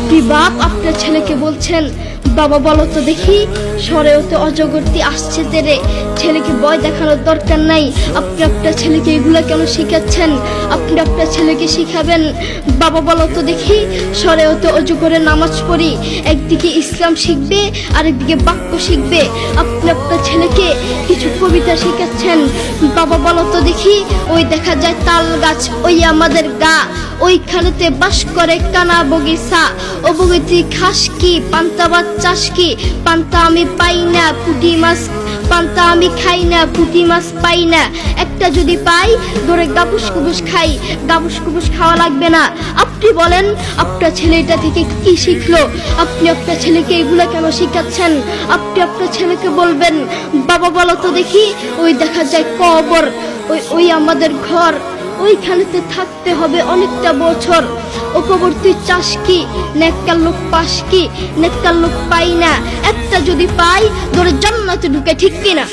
আপনি বাপ আপনার ছেলেকে বলছেন, বাবা বলো তো দেখি সরেওতে অজগরটি আসছে তেরে, ছেলেকে ভয় দেখানোর দরকার নাই। আপনি আপনার ছেলেকে এগুলা কেন শিখাচ্ছেন? আপনি আপনার ছেলেকে শিখাবেন, বাবা বলো তো দেখি সরেওতে অজগরের নামাজ পড়ি। একদিকে ইসলাম শিখবে, আরেকদিকে বাক্য শিখবে। আপনি আপনার ছেলেকে কিছু কবিতা শিখাচ্ছেন, বাবা বলো তো দেখি ওই দেখা যায় তাল গাছ, ওই আমাদের গা, ওইখানেতে বাস করে কানা বগিচা। ও বগিচি খাস কি, পান্তা ভাত চাষ কি, পান্তা আমি পাই না, পুঁটি মাছ পান্তা আমি খাই না, পুঁটি মাছ পাই না। একটা যদি পাই ধরে গাবুস কুবুস খাই, গাবুস কুবুস খাওয়া লাগবে না। আপনি বলেন আপনার ছেলে এটা থেকে কি শিখলো? আপনি আপনার ছেলেকে এগুলা কেন শিখাচ্ছেন? আপনি আপনার ছেলেকে বলবেন, বাবা বলো তো দেখি ওই দেখা যায় কবর, ওই আমাদের ঘর, ওইখানেতে থাকতে হবে অনেকটা বছর। ও কবর তুই চাস কি, নেককার লোক পাস কি, নেককার লোক পাই না। একটা যদি পাই ধরে জান্নাতে ঢুকে, ঠিক কিনা?